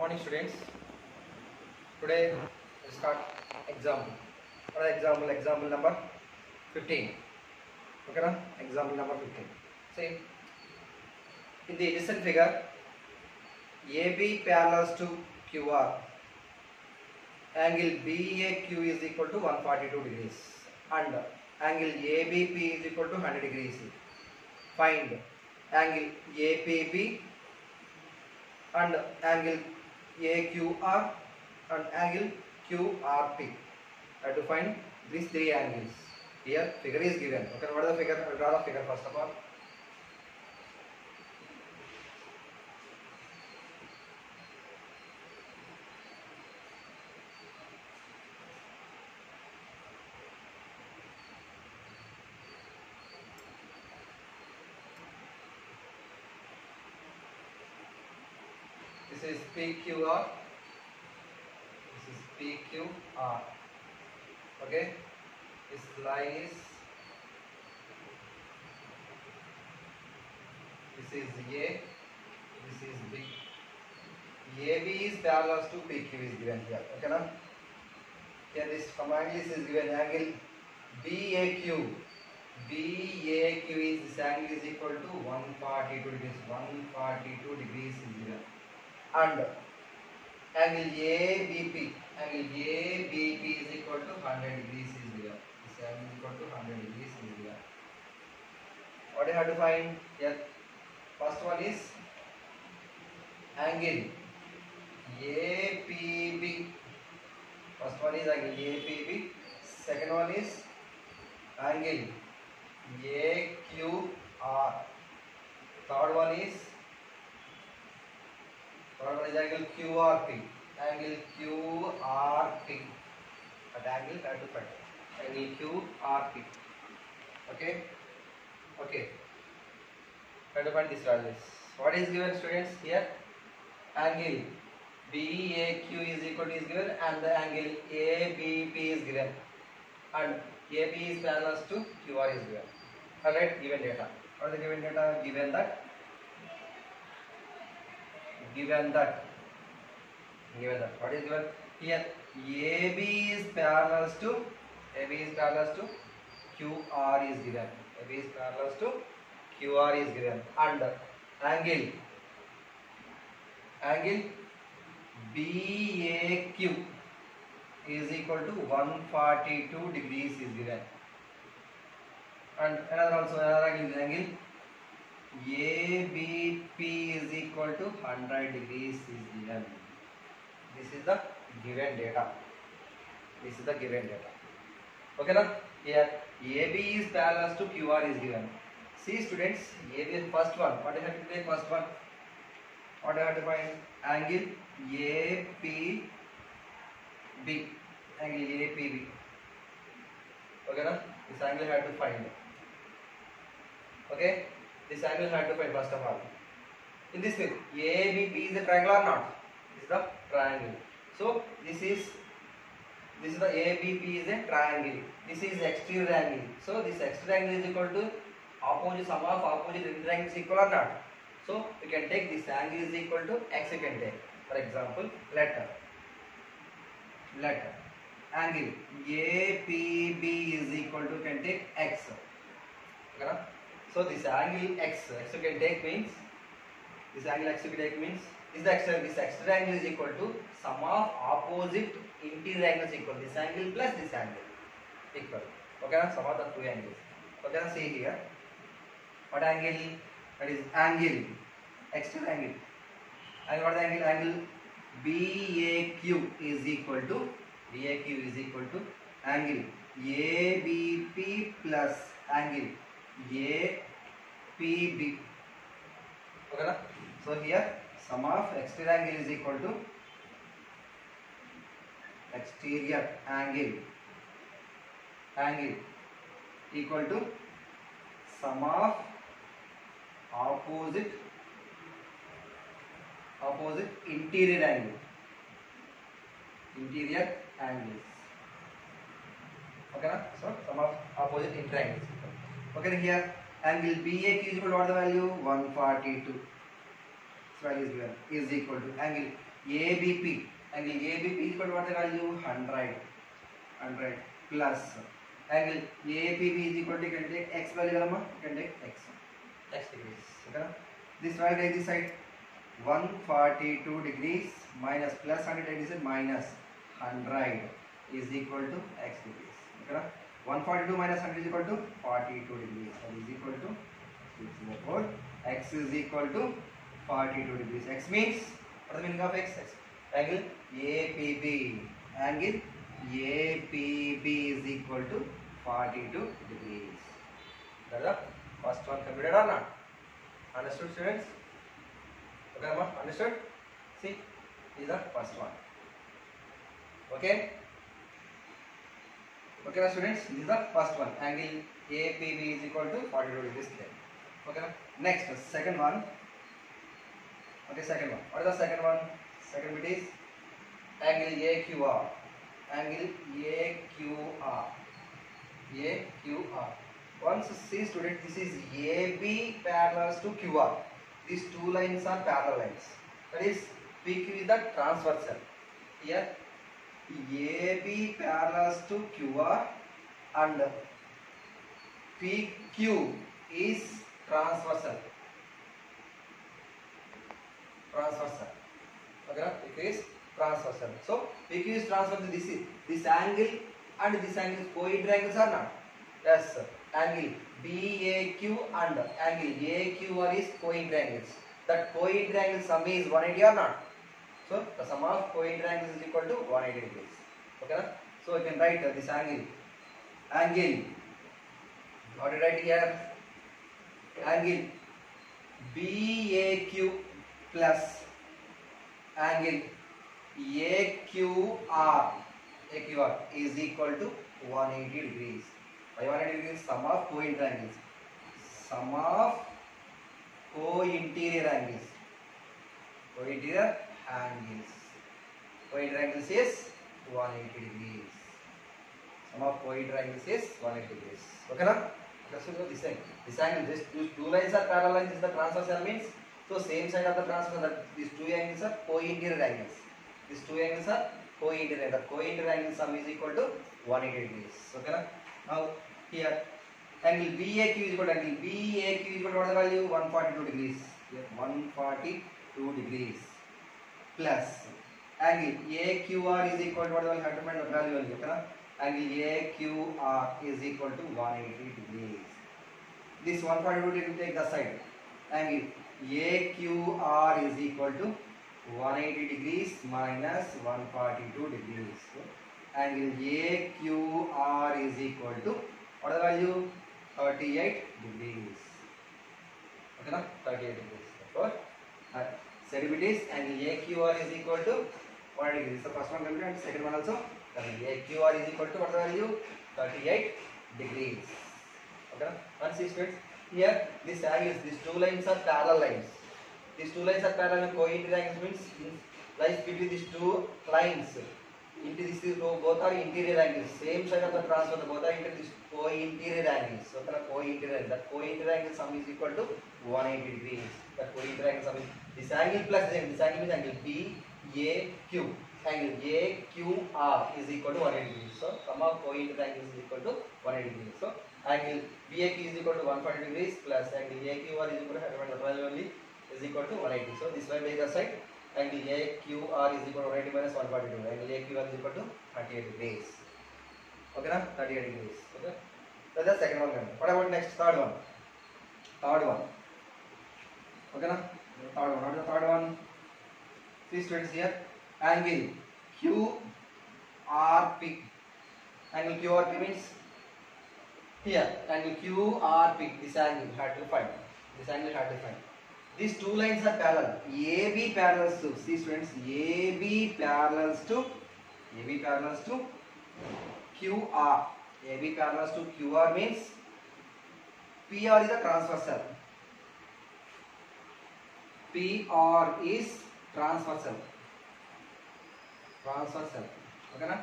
Morning students. Today we start example. What is example? Example number 15. Okay, na? Example number 15. See, in the adjacent figure, AB parallels to QR. Angle BAQ is equal to 142 degrees and angle ABP is equal to 100 degrees. Find angle APB and angle AQR and angle QRP. I have to find these three angles. Here figure is given. Okay, what is the figure? I will draw the figure first of all. This is PQR. This is PQR. Okay. This line is. This is A. This is B. AB is parallel to PQ is given here. Okay, now. Here this angle is given angle BAQ. BAQ is this angle is equal to 142 degrees. 142 degrees is given. And angle ABP is equal to 100 degrees is given. This angle is equal to 100 degrees is given. What do you have to find here? First one is angle APB. First one is angle APB. Second one is angle AQR. Third one is angle QRP. Angle QRP. At angle I have to find angle QRP. Okay. Okay. I have to find these values. What is given, students? Here angle BAQ is equal to is given and the angle ABP is given and AB is parallel to QR is given. Alright, given data. What is the given data? Given that what is given here? AB is parallel to QR is given. AB is parallel to QR is given and angle BAQ is equal to 142 degrees is given and another angle is ABP is equal to 100 degrees is given. This is the given data. Okay, now here AB is parallel to QR is given. See students, AB is first one. What do you have to take first one? What do you have to find? Angle APB. Okay, now this angle I have to find. Okay, this angle I have to find first of all. In this way, ABP is a triangle or not? This is the triangle. So this is the ABP is a triangle. This is exterior angle. So this exterior angle is equal to opposite sum of opposite triangles equal or not? So we can take this angle is equal to x. You can take. For example, let angle APB is equal to can take x. Okay, so this angle x you can take means this angle x you can take means this exterior angle is equal to sum of opposite interior angles equal. This angle plus this angle equal. Okay, sum of the two angles. Okay, see here. What angle? That is angle exterior angle. And what is the angle? Angle BAQ is equal to angle ABP plus angle APB. Okay, na? So here sum of exterior angle is equal to exterior angle equal to sum of opposite interior angles. Okay, na? So sum of opposite interior angles. Okay, here angle BAQ is equal to what the value? 142. This value is given is equal to angle ABP. Angle ABP is equal to what the value? 100 plus angle APB is equal to, you can take x value, you can take x degrees. Okay? This value take this side, 142 degrees minus plus 100 degrees minus 100 is equal to x degrees. Okay? 142 minus 100 is equal to 42 degrees. That is equal to, therefore x is equal to 42 degrees. X means, what is the meaning of x? Angle APB. Angle APB is equal to 42 degrees. That is the first one completed or not? Understood, students? Okay, understood? See, this is the first one. Okay? Okay, students, this is the first one. Angle APB is equal to 42 degrees. Okay, next, second one. Okay, second one. What is the second one? Second bit is angle AQR. Angle AQR. AQR. Once see, student, this is AB parallels to QR. These two lines are parallel lines. That is, PQ is the transversal. Here, AB parallels to QR and PQ is transversal. Okay, it is transversal. So PQ is transversal. This angle and this angle is co-inter angles or not? Yes, sir. Angle BAQ and angle AQR is co-inter angles. That co-inter angle sum is 180 or not? So the sum of co-inter angles is equal to 180 degrees. Okay, na? So you can write this angle. What do you write here? Angle BAQ plus angle AQR is equal to 180 degrees. Why 180 degrees? Sum of co-inter angles. Sum of co-interior angles. Co-interior angles. Co-interior angles is 180 degrees. Sum of co-interior angles is 180 degrees. Okay, na? Just know this thing. This angle, these two lines are parallel lines. This is the transversal means. So same side of the transversal. These two angles are co-interior angles. These two angles are co-interior. The co-interior angle sum is equal to 180 degrees. Okay, na? Now here angle BAQ is equal to angle BAQ is equal to what the value? 142 degrees. Here 142 degrees plus angle AQR is equal to what the value? Have to find the value only. Okay, na? Angle AQR is equal to 180 degrees. This 142 degree take the side. Angle AQR is equal to 180 degrees minus 142 degrees. So, angle AQR is equal to what is the value? 38 degrees. Okay, na? 38 degrees. Therefore, second bit is angle AQR is equal to 180 degrees. The first one completed and second one also. Angle AQR is equal to what is the value? 38 degrees. Okay, na? And see, students, here these angles, these two lines are parallel lines. These two lines are parallel. Co-interior angles means lies between these two lines. Into this both are interior angles. Same side of the transversal, both are into this co-interior angles. So the co-interior, that co-interior angle sum is equal to 180 degrees. That co-interior angle sum is this angle plus this angle means angle BAQ. Angle AQR is equal to 180 degrees. So sum of co-interior angles is equal to 180 degrees. So angle BAQ is equal to 140 degrees plus angle AQR is equal to 12 only is equal to 180. So this one take the side. Angle AQR is equal to 180 minus 142. Angle AQR is equal to 38 degrees. Okay, na? 38 degrees. Okay. That's the second one. What about next? Third one. Okay, na? Third one. What is the third one? See, students, here. Angle QRP. Angle QRP means here. Angle QRP. This angle had to find. This angle had to find. These two lines are parallel. AB parallels to, see students, AB parallels to QR. AB parallels to QR means PR is a transversal. PR is transversal. Okay, na?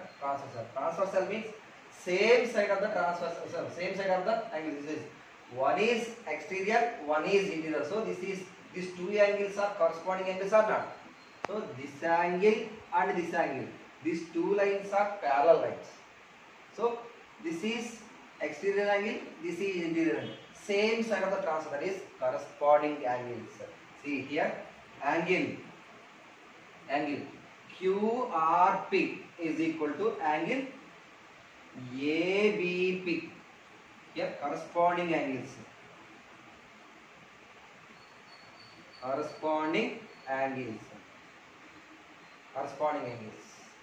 Transversal means same side of the transversal, same side of the angle. This is one is exterior, one is interior. So these two angles are corresponding angles or not? So this angle and this angle, these two lines are parallel lines. So this is exterior angle, this is interior angle. Same side of the transfer, that is corresponding angles. See here, angle QRP is equal to angle ABP. Here corresponding angles. Corresponding angles.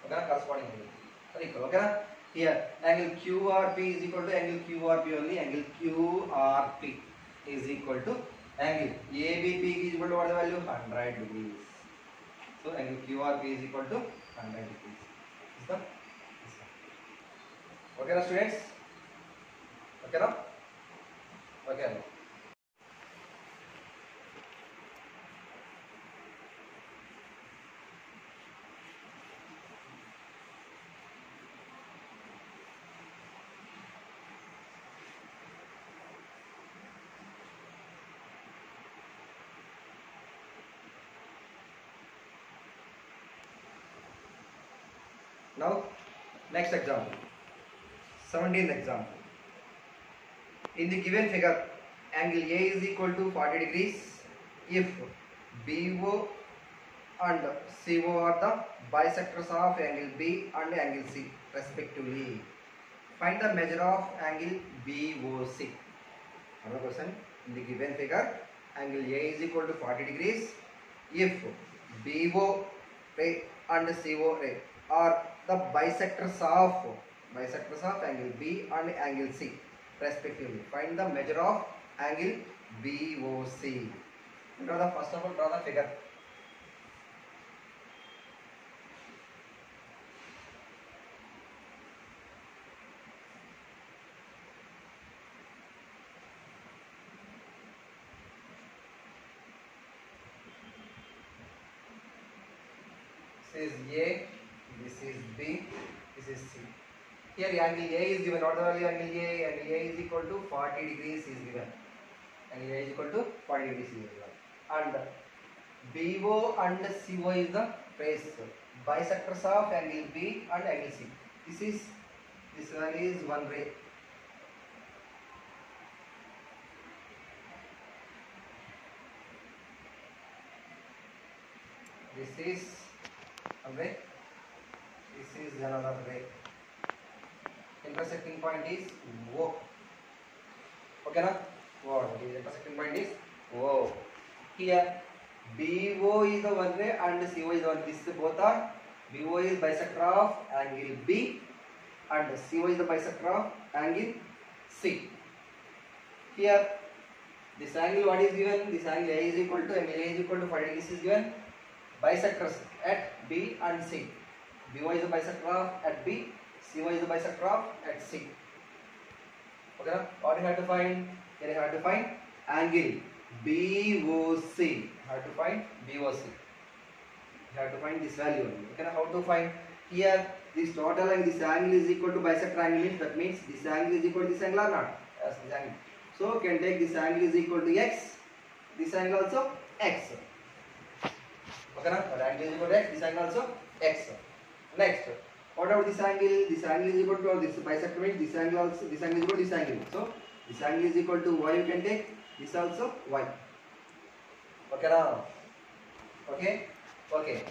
Okay, corresponding angles. Equal. Okay. Here angle QRP is equal to angle QRP only. Angle QRP is equal to angle ABP is equal to what the value? 100 degrees. So angle QRP is equal to 100 degrees. Is the okay na students? Okay na? Okay. Now, next example, 17th example. In the given figure, angle A is equal to 40 degrees if BO and CO are the bisectors of angle B and angle C respectively. Find the measure of angle BOC. Another question, in the given figure, angle A is equal to 40 degrees if BO and CO are the bisectors of angle B and angle C respectively. Find the measure of angle BOC. First of all, draw the figure. This is A, this is B, this is C. Here angle A is given. What the value angle A? Angle A is equal to 40 degrees is given. Angle A is equal to 40 degrees is given. And BO and CO is the base bisectors of angle B and angle C. This value is one ray. This is a ray. This is another ray. Intersecting point is O. Okay na? O. Intersecting point is O. Here BO is the one ray and CO is the one. This both are. BO is bisector of angle B and CO is the bisector of angle C. Here this angle what is given? This angle A is equal to angle A is equal to 40 degrees is given. Bisectors at B and C. BO is the bisector of at B. CO is the bisector of at C. Okay, what you have to find? Here you have to find angle BOC. Have to find BOC. You have to find this value. Okay, how to find? Here this total and this angle is equal to bisector angle means that means this angle is equal to this angle or not? Yes, this angle. So can take this angle is equal to x. This angle also x. Okay, now that angle is equal to x. This angle also x. Next, what about this angle? This angle is equal to this bisector means this angle also this angle is equal to this angle. So this angle is equal to y. You can take this also y. Okay now. Okay. Okay.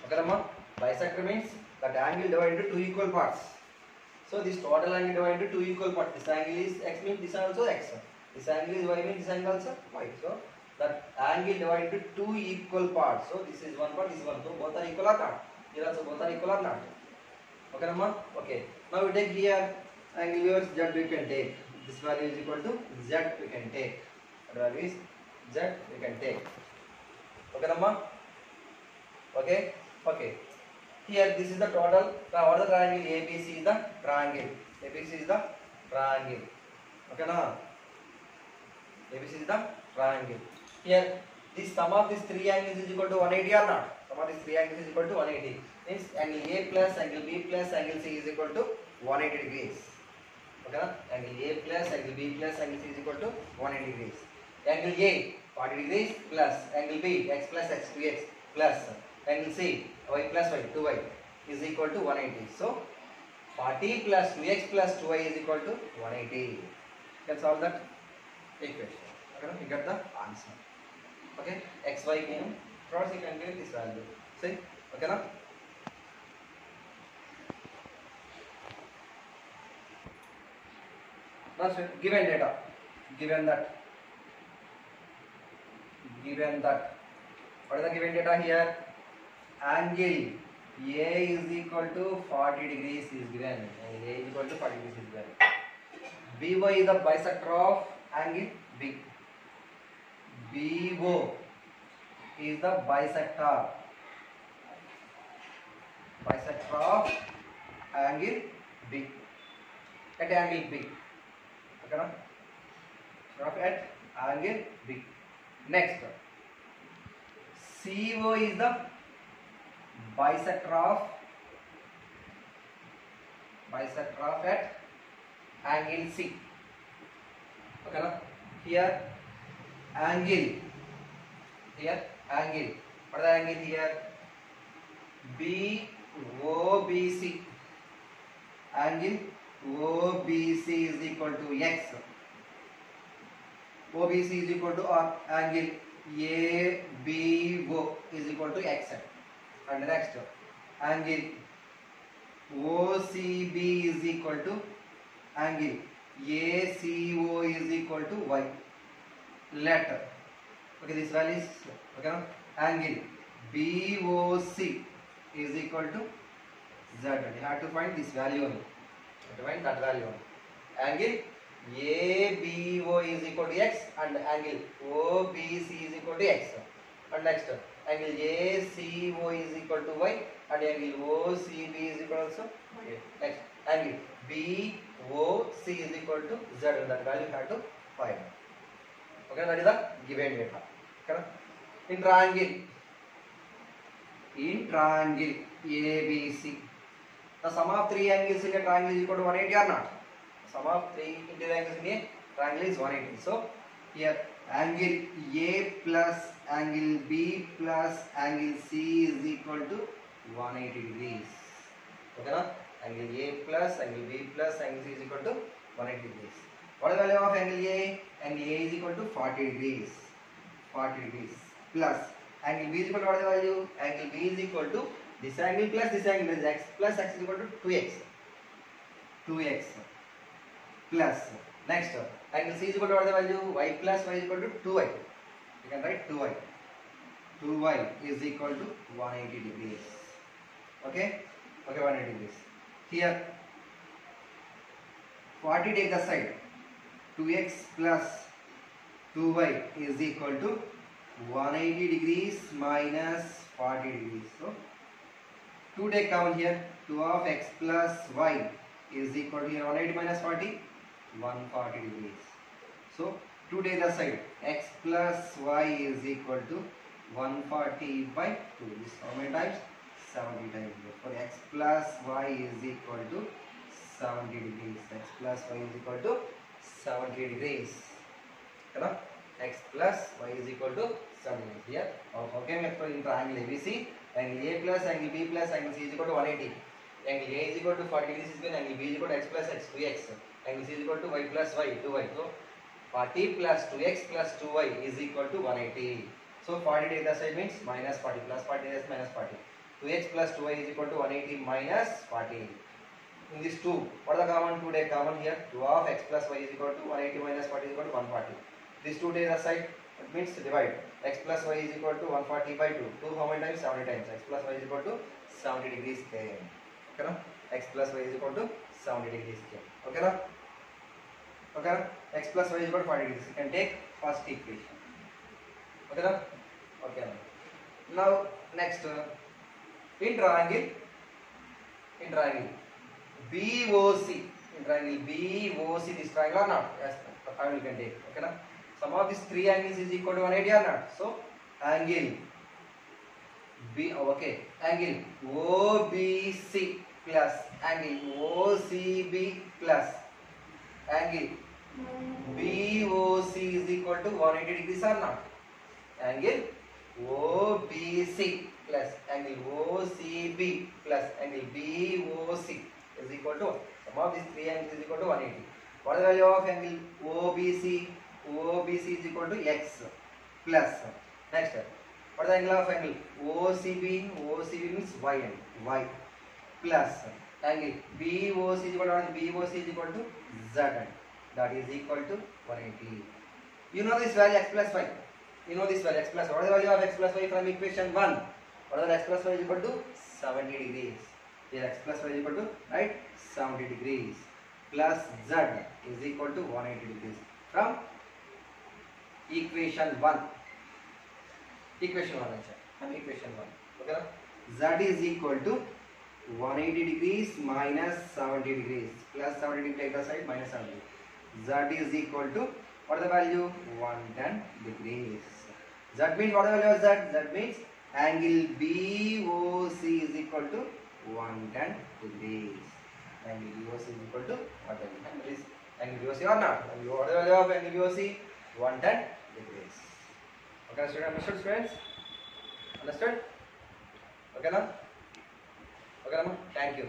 Okay now. Bisector means that angle divided into two equal parts. So this total angle divided into two equal parts. This angle is x means this also x. This angle is y means this angle also y. So that angle divided into two equal parts. So this is one part, this is one. So both are equal or not? Here also both are equal or not? Okay, Ramma? Okay. Now we take here angle here z we can take. This value is equal to z we can take. That value is z we can take. Okay, Ramma? Okay. Okay. Here this is the total. Now what is the triangle? ABC is the triangle. ABC is the triangle. Okay, na? ABC is the triangle. Here this sum of these three angles is equal to 180 or not? Sum of these three angles is equal to 180. Means angle A plus angle B plus angle C is equal to 180 degrees. Okay, na? Angle A plus angle B plus angle C is equal to 180 degrees. Angle A 40 degrees plus angle B x plus x 2x plus angle C, y plus y, 2y is equal to 180. So 40 plus 2x plus 2y is equal to 180. You can solve that equation. Okay, you get the answer. Okay, xy came, first you can get this value. See, okay now. Now given data, given that, what is the given data here? Angle A is equal to 40 degrees is given. Angle A is equal to 40 degrees is given. BO is the bisector of angle B. BO is the bisector of angle B at angle B. Okay, na? At angle B. Next, CO is the bisector of at angle C. Okay, na? Here angle. What is the angle here? BOBC. Angle OBC is equal to X. OBC is equal to angle ABO is equal to X. And next, angle OCB is equal to angle ACO is equal to Y. Let, okay, this value is, okay, angle BOC is equal to Z. You have to find this value only. You have to find that value only. Angle ABO is equal to X and angle OBC is equal to X. And next, angle ACO is equal to Y and angle OCB is equal to also X. Angle BOC is equal to Z, and that value you have to find. Okay, that is the given data. Okay. In triangle ABC, the sum of three angles in a triangle is equal to 180 or not? Sum of three interior angles in a triangle is 180. So here angle A plus angle B plus angle C is equal to 180 degrees. Okay, na? Angle A plus angle B plus angle C is equal to 180 degrees. What is the value of angle A? Angle A is equal to 40 degrees. 40 degrees plus angle B is equal to what is the value? Angle B is equal to this angle plus this angle is X plus X is equal to 2X. 2X plus next angle C is equal to what is the value? Y plus Y is equal to 2Y. You can write 2Y. 2Y is equal to 180 degrees. Okay? Okay, 180 degrees. Here 40 take the side. 2x plus 2y is equal to 180 degrees minus 40 degrees. So 2 take common here. 2 of x plus y is equal to here 180 minus 40, 140 degrees. So 2 take the side. X plus y is equal to 140 by 2. This how many times? 70 times. For x plus y is equal to 70 degrees. X plus y is equal to 70 degrees. Correct? X plus y is equal to 70 degrees. Here, how can we explain in triangle ABC? Angle A plus angle B plus angle C is equal to 180. Angle A is equal to 40 degrees is given. Angle B is equal to x plus x, 2x. Angle C is equal to y plus y, 2y. So 40 plus 2x plus 2y is equal to 180. So 40 to the other side means minus 40 plus 40 is minus 40. 2x plus 2y is equal to 180 minus 40. In this 2, what is the common? 2 take common here. 2 of x plus y is equal to 180 minus 40 is equal to 140. This 2 take the side, it means divide. X plus y is equal to 140 by 2. 2 how many times? 70 times. X plus y is equal to 70 degrees came. Okay, no? X plus y is equal to 70 degrees came. Okay, no? Okay, no? X plus y is equal to 40 degrees. You can take first equation. Okay, no? Okay, no? Now next, in triangle BOC, this triangle or not? Yes, the triangle you can take. Okay, na? Sum of these three angles is equal to 180 or not? So angle B, okay, angle OBC plus angle OCB plus angle BOC is equal to 180 degrees or not? Angle OBC plus angle OCB plus angle BOC is equal to, sum of these three angles is equal to 180. What is the value of angle OBC? OBC is equal to X plus, next, what is the angle of angle OCB? OCB means Y angle, Y plus angle BOC is equal to, BOC is equal to Z angle, that is equal to 180. You know this value x plus y. You know this value x plus y. What is the value of x plus y from equation 1? What is x plus y is equal to 70 degrees. Here x plus y is equal to, right, 70 degrees plus z is equal to 180 degrees from equation 1. Equation 1 from equation 1. Okay, z is equal to 180 degrees minus 70 degrees plus 70 degrees take the side minus 70. Z is equal to, what is the value? 110 degrees. That means what is the value of Z? That means angle BOC is equal to 110 degrees. Angle BOC is equal to 110 degrees. Is angle BOC or not? What is the value of angle BOC? 110 degrees. Okay, student, understood, students? Understood? Okay, now? Okay, now? Thank you.